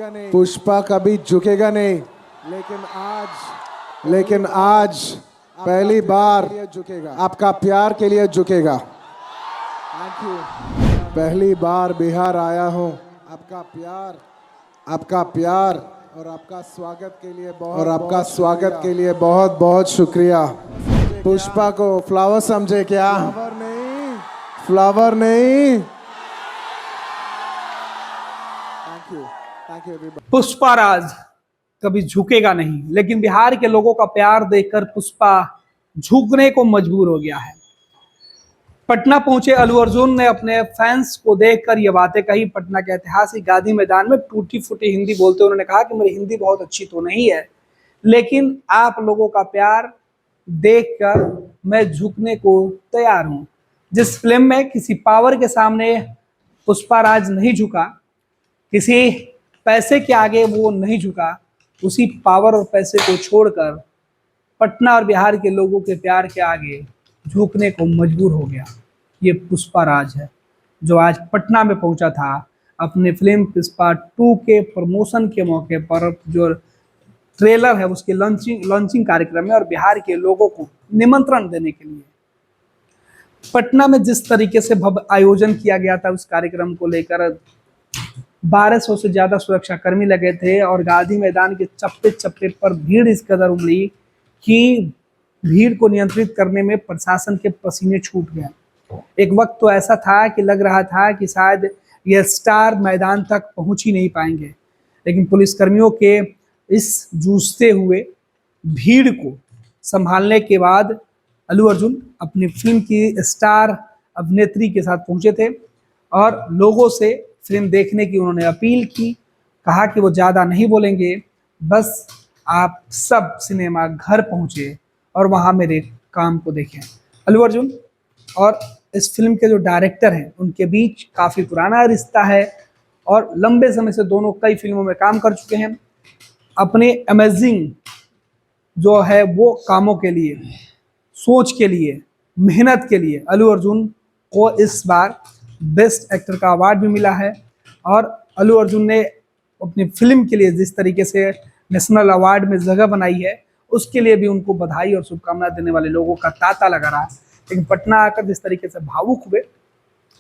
पुष्पा कभी झुकेगा नहीं, लेकिन आज पहली बार आपका प्यार के लिए झुकेगा। पहली बार बिहार आया हूँ, आपका प्यार और आपका स्वागत के लिए बहुत बहुत शुक्रिया। पुष्पा को फ्लावर समझे क्या? फ्लावर नहीं। पुष्पा राज कभी झुकेगा नहीं, लेकिन बिहार के लोगों का प्यार देखकर पुष्पा झुकने को मजबूर हो गया है। पटना पहुंचे अल्लू अर्जुन ने अपने फैंस को देखकर ये बातें कही। पटना के ऐतिहासिक गांधी मैदान में टूटी फूटी हिंदी बोलते उन्होंने कहा कि मेरी हिंदी बहुत अच्छी तो नहीं है, लेकिन आप लोगों का प्यार देखकर मैं झुकने को तैयार हूं। जिस फिल्म में किसी पावर के सामने पुष्पा राज नहीं झुका, किसी पैसे के आगे वो नहीं झुका, उसी पावर और पैसे को छोड़कर पटना और बिहार के लोगों के प्यार के आगे झुकने को मजबूर हो गया। ये पुष्पा राज है जो आज पटना में पहुंचा था अपने फिल्म पुष्पा 2 के प्रमोशन के मौके पर, जो ट्रेलर है उसके लॉन्चिंग कार्यक्रम में, और बिहार के लोगों को निमंत्रण देने के लिए पटना में जिस तरीके से भव्य आयोजन किया गया था, उस कार्यक्रम को लेकर 1200 से ज्यादा सुरक्षा कर्मी लगे थे और गांधी मैदान के चप्पे चप्पे पर भीड़ इस कदर उमड़ी कि भीड़ को नियंत्रित करने में प्रशासन के पसीने छूट गए। एक वक्त तो ऐसा था कि लग रहा था कि शायद ये स्टार मैदान तक पहुंच ही नहीं पाएंगे, लेकिन पुलिसकर्मियों के इस जूझते हुए भीड़ को संभालने के बाद अल्लू अर्जुन अपनी फिल्म की स्टार अभिनेत्री के साथ पहुंचे थे और लोगों से फिल्म देखने की उन्होंने अपील की। कहा कि वो ज़्यादा नहीं बोलेंगे, बस आप सब सिनेमा घर पहुंचे और वहां मेरे काम को देखें। अल्लू अर्जुन और इस फिल्म के जो डायरेक्टर हैं उनके बीच काफ़ी पुराना रिश्ता है और लंबे समय से दोनों कई फिल्मों में काम कर चुके हैं। अपने अमेजिंग जो है वो कामों के लिए, सोच के लिए, मेहनत के लिए अल्लू अर्जुन को इस बार बेस्ट एक्टर का अवार्ड भी मिला है। और अल्लू अर्जुन ने अपनी फिल्म के लिए जिस तरीके से नेशनल अवार्ड में जगह बनाई है, उसके लिए भी उनको बधाई और शुभकामनाएं देने वाले लोगों का तांता लगा रहा। लेकिन पटना आकर जिस तरीके से भावुक हुए,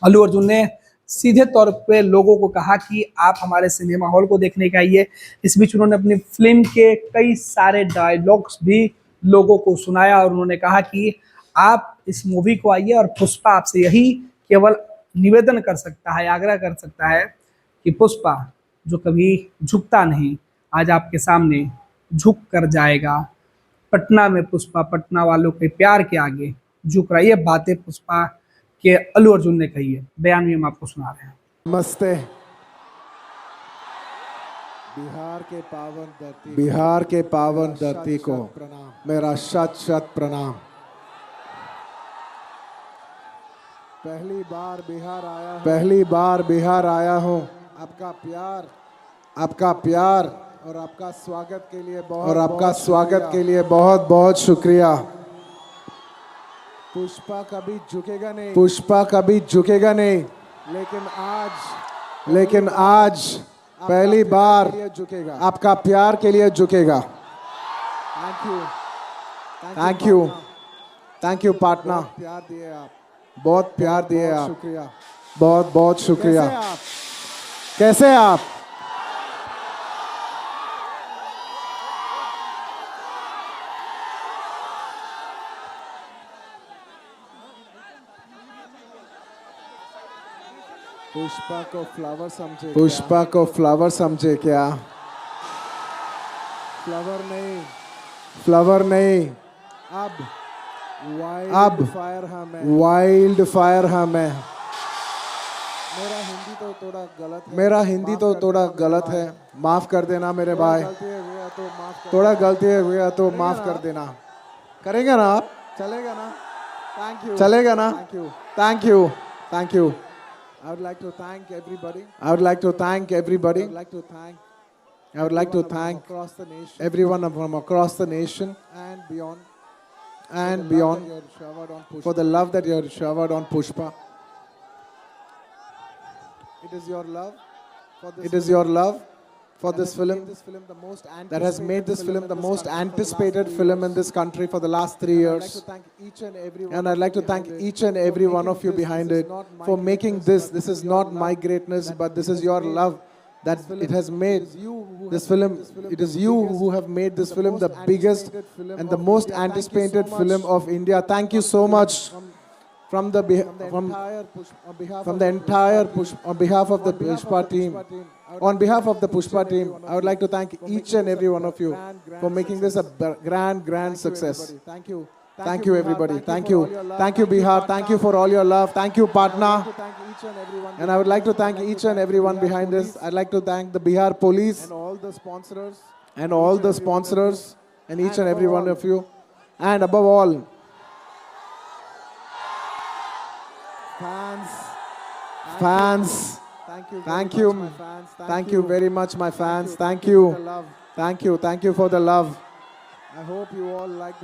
अल्लू अर्जुन ने सीधे तौर पे लोगों को कहा कि आप हमारे सिनेमा हॉल को देखने के आइए। इस बीच उन्होंने अपनी फिल्म के कई सारे डायलॉग्स भी लोगों को सुनाया और उन्होंने कहा कि आप इस मूवी को आइए और पुष्पा आपसे यही केवल निवेदन कर सकता है, आग्रह कर सकता है कि पुष्पा जो कभी झुकता नहीं, आज आपके सामने झुक कर जाएगा। पटना में पुष्पा पटना वालों के प्यार के आगे झुक रहा है। ये बातें पुष्पा के अल्लू अर्जुन ने कही है, बयान में हम आपको सुना रहे हैं। नमस्ते। बिहार के पावन धरती को मेरा शत शत प्रणाम। पहली बार बिहार आया हूँ, आपका प्यार और आपका स्वागत के लिए बहुत बहुत शुक्रिया। पुष्पा कभी झुकेगा नहीं, लेकिन आज पहली बार आपका प्यार के लिए झुकेगा। थैंक यू पटना, बहुत प्यार दिए आप, बहुत बहुत शुक्रिया। कैसे आप? पुष्पा को फ्लावर समझे क्या? फ्लावर नहीं। अब वाइल्ड फायर हम है। मेरा हिंदी तो थोड़ा गलत है, माफ कर देना मेरे भाई। थोड़ा गलती हुआ तो माफ कर देना। करेंगे ना आप? चलेगा ना? Thank you. I would like to thank everybody. I would like to thank everyone from across the nation and beyond for the love that you have showered on Pushpa. It is your love for this film, that has made this film the most anticipated film in this country for the last 3 years. And I'd like to thank each and every one of you behind it for making this. This is not my greatness, but this is your love that it has made this film. It is you who have made this film the biggest and the most anticipated film of India. Thank you so much. On behalf of the Pushpa team, I would like to thank each and every one of you for making this a grand success. Thank you, everybody. Thank you, Bihar. Thank you for all your love. Thank you, Patna. And I would like to thank each and everyone behind this. I'd like to thank the Bihar police and all the sponsors and each and every one of you. And above all, fans. Thank you very much, my fans. Thank you for the love. I hope you all like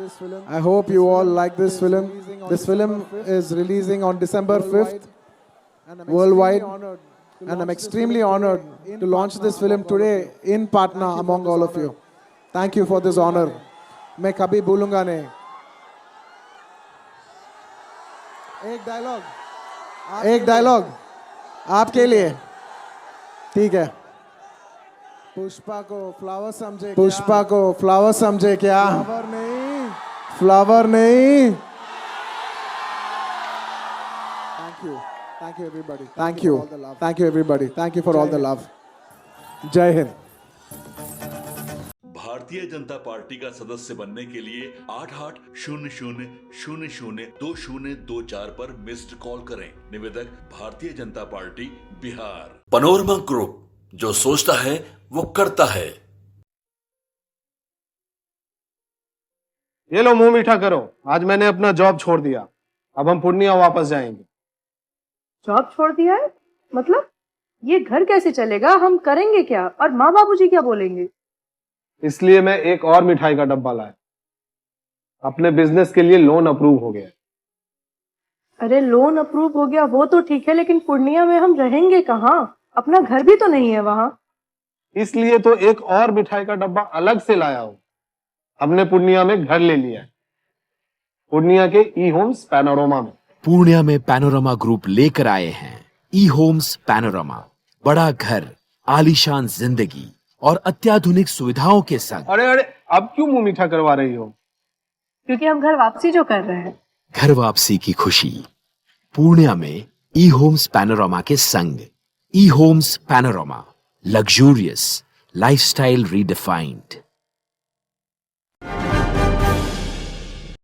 this film. This film is releasing on December 5th worldwide, and I'm extremely honored to launch this film today in Patna among all of you. Thank you for this honor. मैं कभी भूलूंगा नहीं. एक dialogue आपके लिए, ठीक है? पुष्पा को फ्लावर समझे क्या? फ्लावर नहीं. Thank you everybody. Thank you everybody. Thank you for all the love. जय हिंद. भारतीय जनता पार्टी का सदस्य बनने के लिए 8800002024 पर मिस्ड कॉल करें. निवेदक Bharatiya Janata party Bihar. Panorama group, जो सोचता है वो करता है. ये लो मुंह मीठा करो. आज मैंने अपना जॉब छोड़ दिया. अब हम पूर्णिया वापस जाएंगे. जॉब छोड़ दिया है? मतलब ये घर कैसे चलेगा? हम करेंगे क्या? और माँ बाबूजी क्या बोलेंगे? इसलिए मैं एक और मिठाई का डब्बा लाया. अपने बिजनेस के लिए लोन अप्रूव हो गया. अरे लोन अप्रूव हो गया वो तो ठीक है, लेकिन पूर्णिया में हम रहेंगे कहाँ? अपना घर भी तो नहीं है वहाँ. इसलिए तो एक और मिठाई का डब्बा अलग से लाया हूँ. हमने पूर्णिया में घर ले लिया है, पूर्णिया के ई होम्स पैनोरमा में. पूर्णिया में पैनोरमा ग्रुप लेकर आए हैं ई होम्स पैनोरमा. बड़ा घर, आलीशान जिंदगी और अत्याधुनिक सुविधाओं के संग. अरे अब क्यों मुंह मीठा करवा रही हो? क्योंकि हम घर वापसी जो कर रहे हैं. घर वापसी की खुशी पूर्णिया में ई होम्स पैनोरमा के संग. E homes panorama, luxurious lifestyle redefined.